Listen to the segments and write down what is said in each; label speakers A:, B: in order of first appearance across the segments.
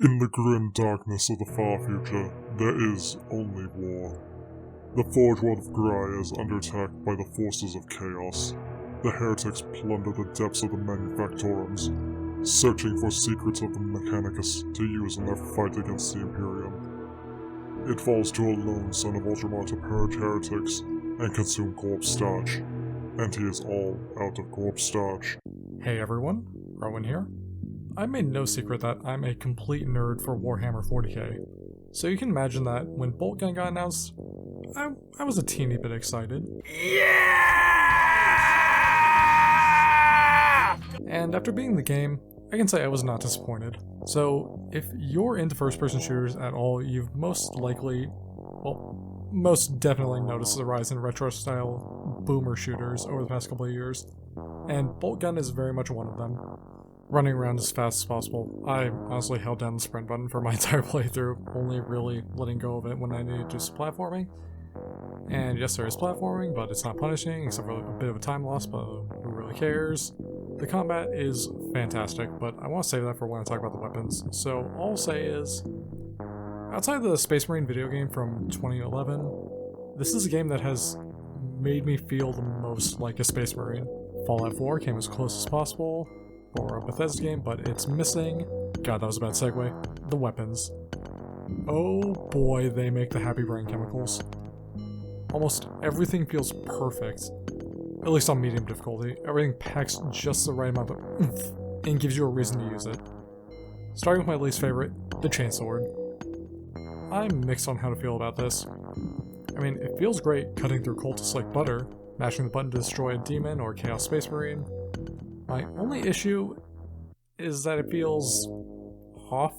A: In the grim darkness of the far future, there is only war. The Forge World of Grai is under attack by the forces of chaos. The heretics plunder the depths of the Manufactorums, searching for secrets of the Mechanicus to use in their fight against the Imperium. It falls to a lone son of Ultramar to purge heretics and consume corpse starch, and he is all out of corpse starch.
B: Hey everyone, Rowan here. I made no secret that I'm a complete nerd for Warhammer 40k, so you can imagine that when Boltgun got announced, I was a teeny bit excited. Yeah! And after beating the game, I can say I was not disappointed. So if you're into first-person shooters at all, you've most definitely noticed the rise in retro-style boomer shooters over the past couple of years, and Boltgun is very much one of them. Running around as fast as possible. I honestly held down the sprint button for my entire playthrough, only really letting go of it when I needed to do some platforming. And yes, there is platforming, but it's not punishing, except for a bit of a time loss, but who really cares? The combat is fantastic, but I want to save that for when I talk about the weapons. So all I'll say is, outside of the Space Marine video game from 2011, this is a game that has made me feel the most like a Space Marine. Fallout 4 came as close as possible for a Bethesda game, but it's missing, god that was a bad segue, the weapons. Oh boy, they make the happy brain chemicals. Almost everything feels perfect, at least on medium difficulty. Everything packs just the right amount of oomph and gives you a reason to use it. Starting with my least favorite, the chainsword. I'm mixed on how to feel about this. I mean, it feels great cutting through cultists like butter, mashing the button to destroy a demon or chaos space marine. My only issue is that it feels off.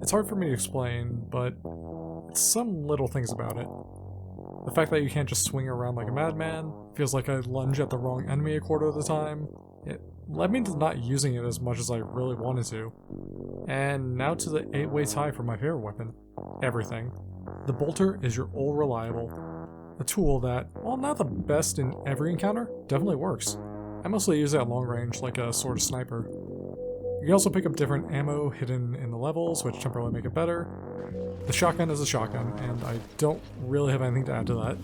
B: It's hard for me to explain, but it's some little things about it. The fact that you can't just swing around like a madman, feels like I lunge at the wrong enemy a quarter of the time. It led me to not using it as much as I really wanted to. And now to the 8-way tie for my favorite weapon, everything. The bolter is your old reliable. A tool that, while not the best in every encounter, definitely works. I mostly use it at long range, like a sort of sniper. You can also pick up different ammo hidden in the levels, which temporarily make it better. The shotgun is a shotgun, and I don't really have anything to add to that.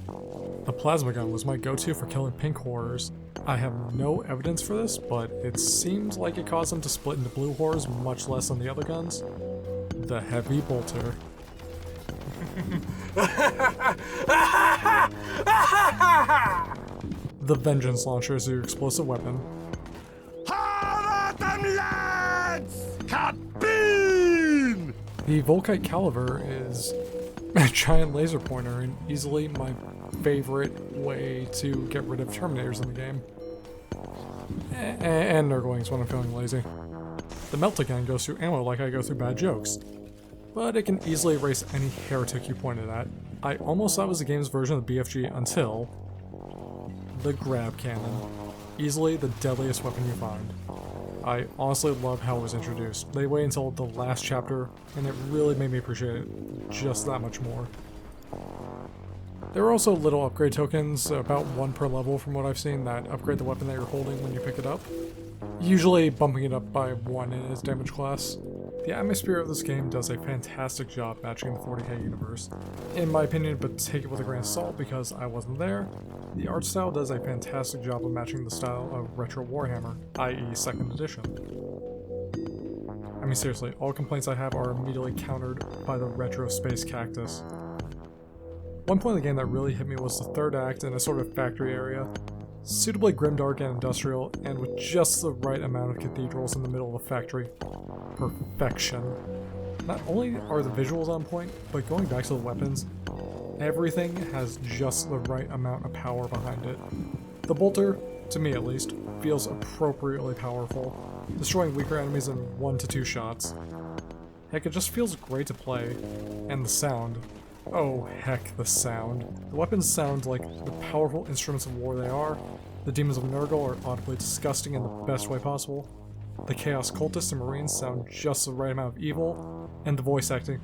B: The plasma gun was my go-to for killing pink horrors. I have no evidence for this, but it seems like it caused them to split into blue horrors much less than the other guns. The heavy bolter. The Vengeance Launcher is your explosive weapon. The Volkite Caliber is a giant laser pointer and easily my favorite way to get rid of Terminators in the game. And Nurglings when I'm feeling lazy. The Meltagun goes through ammo like I go through bad jokes, but it can easily erase any heretic you pointed at. I almost thought it was the game's version of the BFG until the Grab Cannon. Easily the deadliest weapon you find. I honestly love how it was introduced. They wait until the last chapter, and it really made me appreciate it just that much more. There are also little upgrade tokens, about one per level from what I've seen, that upgrade the weapon that you're holding when you pick it up. Usually bumping it up by 1 in its damage class. The atmosphere of this game does a fantastic job matching the 40k universe. In my opinion, but take it with a grain of salt because I wasn't there, the art style does a fantastic job of matching the style of retro Warhammer, i.e. 2nd edition. I mean seriously, all complaints I have are immediately countered by the retro space cactus. One point of the game that really hit me was the third act in a sort of factory area. Suitably grimdark and industrial, and with just the right amount of cathedrals in the middle of the factory. Perfection. Not only are the visuals on point, but going back to the weapons, everything has just the right amount of power behind it. The bolter, to me at least, feels appropriately powerful, destroying weaker enemies in 1 to 2 shots. Heck, it just feels great to play. And the sound. Oh heck, the sound. The weapons sound like the powerful instruments of war they are. The demons of Nurgle are audibly disgusting in the best way possible. The Chaos Cultists and Marines sound just the right amount of evil. And the voice acting.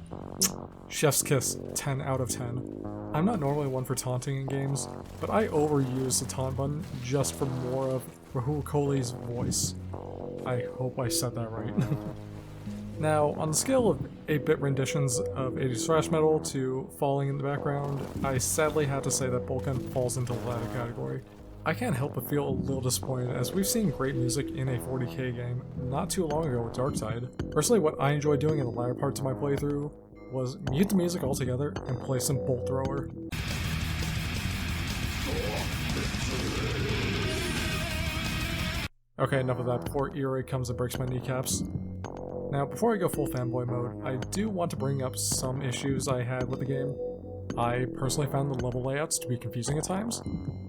B: Chef's kiss, 10 out of 10. I'm not normally one for taunting in games, but I overuse the taunt button just for more of Rahul Kohli's voice. I hope I said that right. Now, on the scale of 8-bit renditions of 80s thrash metal to falling in the background, I sadly had to say that Boltgun falls into the latter category. I can't help but feel a little disappointed as we've seen great music in a 40k game not too long ago with Darkside. Personally, what I enjoyed doing in the latter parts of my playthrough was mute the music altogether and play some Bolt Thrower. Okay, enough of that before ear raid comes and breaks my kneecaps. Now, before I go full fanboy mode, I do want to bring up some issues I had with the game. I personally found the level layouts to be confusing at times.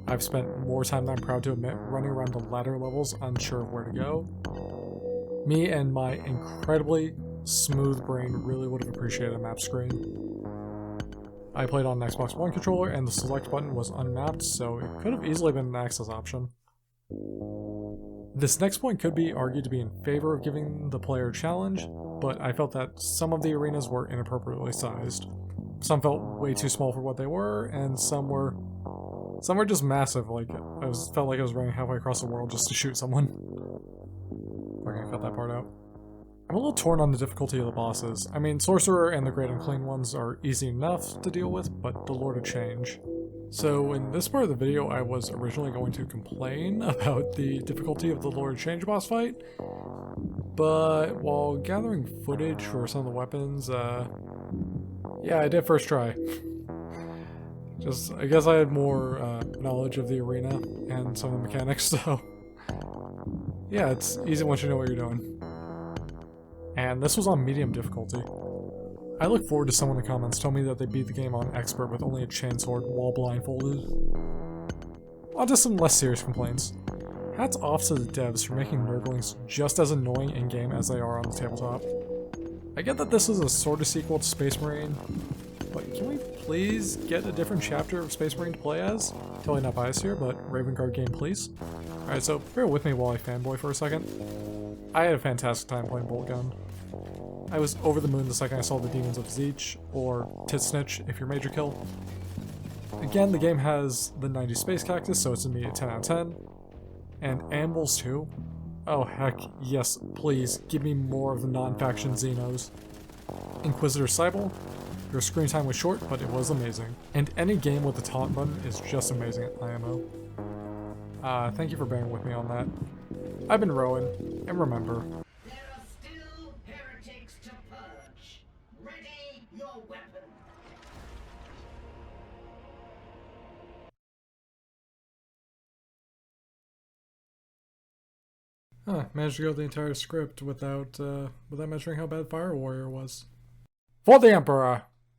B: I've spent more time than I'm proud to admit running around the ladder levels unsure of where to go. Me and my incredibly smooth brain really would have appreciated a map screen. I played on an Xbox One controller and the select button was unmapped, so it could have easily been an access option. This next point could be argued to be in favor of giving the player a challenge, but I felt that some of the arenas were inappropriately sized. Some felt way too small for what they were, and some were just massive, like felt like I was running halfway across the world just to shoot someone. We're gonna cut that part out. I'm a little torn on the difficulty of the bosses. I mean, Sorcerer and the Great Unclean Ones are easy enough to deal with, but the Lord of Change. So in this part of the video, I was originally going to complain about the difficulty of the Lord of Change boss fight, but while gathering footage for some of the weapons, yeah, I did first try. I guess I had more knowledge of the arena and some of the mechanics, so yeah, it's easy once you know what you're doing. And this was on medium difficulty. I look forward to someone in the comments telling me that they beat the game on expert with only a chainsword while blindfolded. On to some less serious complaints. Hats off to the devs for making Nurglings just as annoying in-game as they are on the tabletop. I get that this is a sort of sequel to Space Marine, but can we please get a different chapter of Space Marine to play as? Totally not biased here, but Raven Guard game please. Alright, so bear with me while I fanboy for a second. I had a fantastic time playing Boltgun. I was over the moon the second I saw the Demons of Zeech, or Titsnitch if you're Major Kill. Again, the game has the 90 Space Cactus, so it's an immediate 10 out of 10. And Ambles too. Oh heck, yes, please, give me more of the non-faction Xenos. Inquisitor Cybele, your screen time was short, but it was amazing. And any game with the taunt button is just amazing at IMO. Thank you for bearing with me on that. I've been Rowan, and remember, managed to go the entire script without mentioning how bad Fire Warrior was. For the Emperor!